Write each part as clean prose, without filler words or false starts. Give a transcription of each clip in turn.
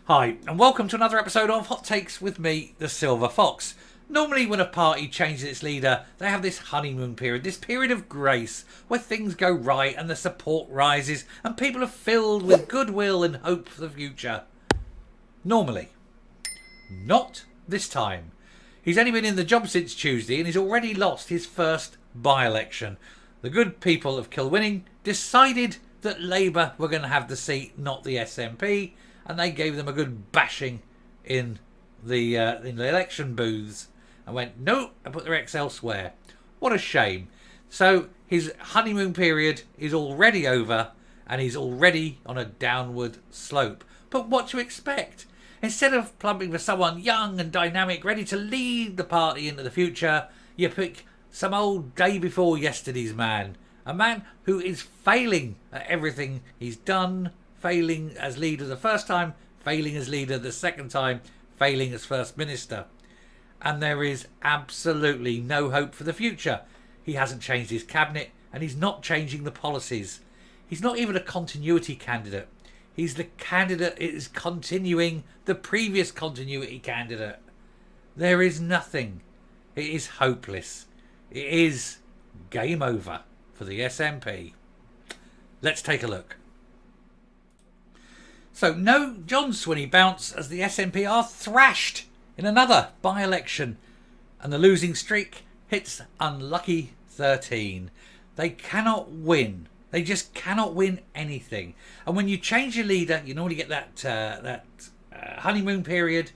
Hi, and welcome to another episode of Hot Takes with me, the Silver Fox. Normally when a party changes its leader, they have this honeymoon period, this period of grace, where things go right and the support rises and people are filled with goodwill and hope for the future. Normally. Not this time. He's only been in the job since Tuesday and he's already lost his first by-election. The good people of Kilwinning decided that Labour were going to have the seat, not the SNP, and they gave them a good bashing in the election booths and went, no, and put their X elsewhere. What a shame. So his honeymoon period is already over and he's already on a downward slope. But what to expect? Instead of plumping for someone young and dynamic, ready to lead the party into the future, you pick some old day before yesterday's man. A man who is failing at everything he's done, failing as leader the first time, failing as leader the second time, failing as First Minister. And there is absolutely no hope for the future. He hasn't changed his cabinet and he's not changing the policies. He's not even a continuity candidate. He's the candidate that is continuing the previous continuity candidate. There is nothing. It is hopeless. It is game over for the SNP. Let's take a look. So no John Swinney bounce as the SNP are thrashed in another by-election and the losing streak hits unlucky 13. They cannot win. They just cannot win anything. And when you change your leader, you normally get that honeymoon period.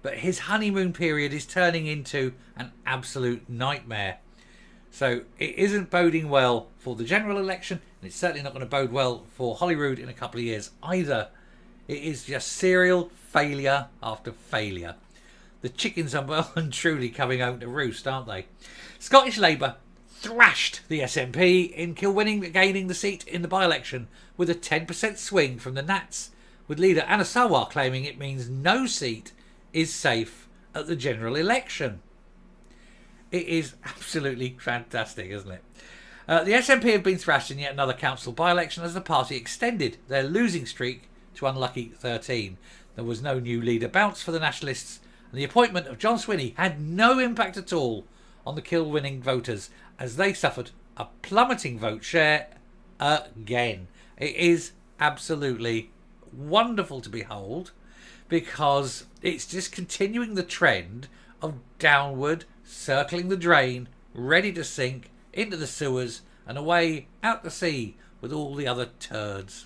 But his honeymoon period is turning into an absolute nightmare. So it isn't boding well for the general election. And it's certainly not going to bode well for Holyrood in a couple of years either. It is just serial failure after failure. The chickens are well and truly coming home to roost, aren't they? Scottish Labour thrashed the SNP in Kilwinning, gaining the seat in the by-election with a 10% swing from the Nats, with leader Anna Sawar claiming it means no seat is safe at the general election. It is absolutely fantastic, isn't it? The SNP have been thrashed in yet another council by-election as the party extended their losing streak to unlucky 13. There was no new leader bounce for the Nationalists, and the appointment of John Swinney had no impact at all on the Kilwinning voters as they suffered a plummeting vote share again. It is absolutely wonderful to behold because it's just continuing the trend of downward, circling the drain, ready to sink into the sewers and away out to sea with all the other turds.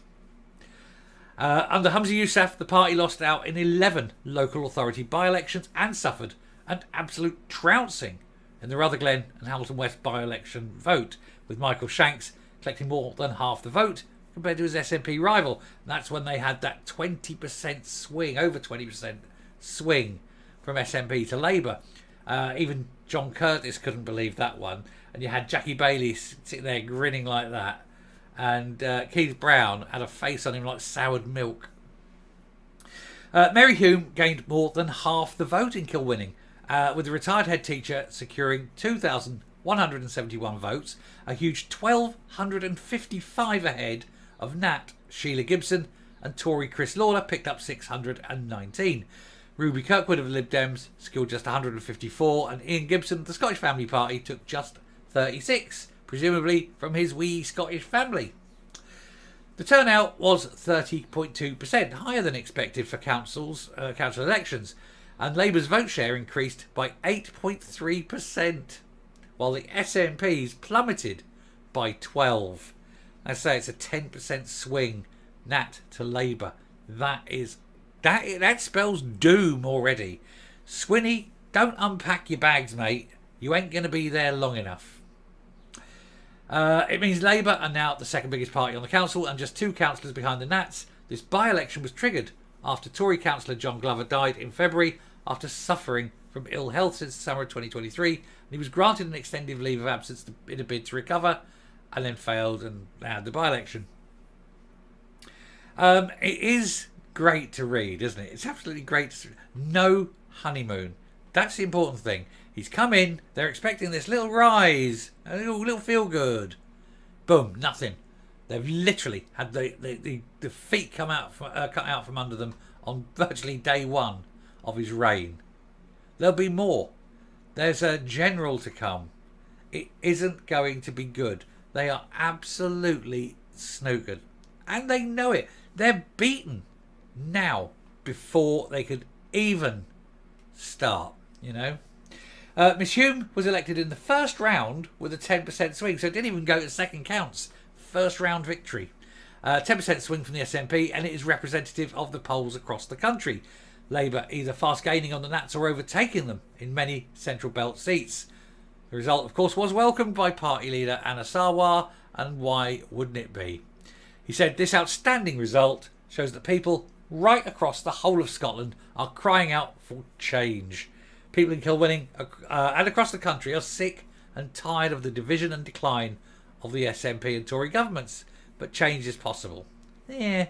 Under Humza Yousaf, the party lost out in 11 local authority by-elections and suffered an absolute trouncing in the Rutherglen and Hamilton West by-election vote, with Michael Shanks collecting more than half the vote compared to his SNP rival. And that's when they had that 20% swing, over 20% swing from SNP to Labour. Even John Curtis couldn't believe that one. And you had Jackie Bailey sitting there grinning like that. And Keith Brown had a face on him like soured milk. Mary Hume gained more than half the vote in Kilwinning, with the retired head teacher securing 2,171 votes, a huge 1,255 ahead of Nat Sheila Gibson, and Tory Chris Lawler picked up 619. Ruby Kirkwood of the Lib Dems scored just 154, and Ian Gibson of the Scottish Family Party took just 36. Presumably from his wee Scottish family. The turnout was 30.2%, higher than expected for council elections, and Labour's vote share increased by 8.3%, while the SNP's plummeted by 12. I say it's a 10% swing, Nat to Labour. That spells doom already. Swinney, don't unpack your bags, mate. You ain't going to be there long enough. It means Labour are now the second biggest party on the council and just 2 councillors behind the Nats. This by-election was triggered after Tory councillor John Glover died in February after suffering from ill health since the summer of 2023. And he was granted an extended leave of absence in a bid to recover and then failed and had the by-election. It is great to read, isn't it? It's absolutely great to read. No honeymoon. That's the important thing. He's come in, they're expecting this little rise, a little feel good. Boom, nothing. They've literally had the feet cut out from under them on virtually day one of his reign. There'll be more. There's a general to come. It isn't going to be good. They are absolutely snookered. And they know it. They're beaten now before they could even start, you know. Miss Hume was elected in the first round with a 10% swing, so it didn't even go to second counts. First round victory. 10% swing from the SNP, and it is representative of the polls across the country. Labour either fast gaining on the Nats or overtaking them in many Central Belt seats. The result, of course, was welcomed by party leader Anna Sarwar, and why wouldn't it be? He said this outstanding result shows that people right across the whole of Scotland are crying out for change. People in Kilwinning and across the country are sick and tired of the division and decline of the SNP and Tory governments, but change is possible. Yeah.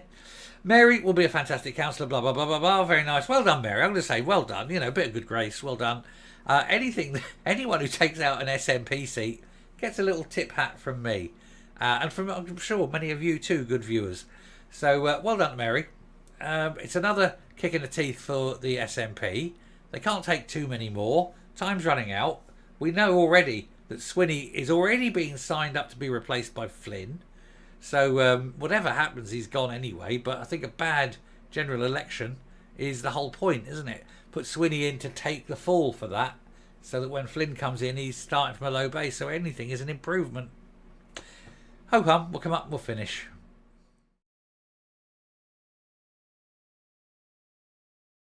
Mary will be a fantastic councillor, blah, blah, blah, blah, blah. Very nice. Well done, Mary. I'm going to say well done. You know, a bit of good grace. Well done. Anyone who takes out an SNP seat gets a little tip hat from me. And from, I'm sure, many of you too, good viewers. So, well done, Mary. It's another kick in the teeth for the SNP. They can't take too many more. Time's running out. We know already that Swinney is already being signed up to be replaced by Flynn. So whatever happens, he's gone anyway. But I think a bad general election is the whole point, isn't it? Put Swinney in to take the fall for that, so that when Flynn comes in, he's starting from a low base. So anything is an improvement. Ho hum, we'll come up and we'll finish.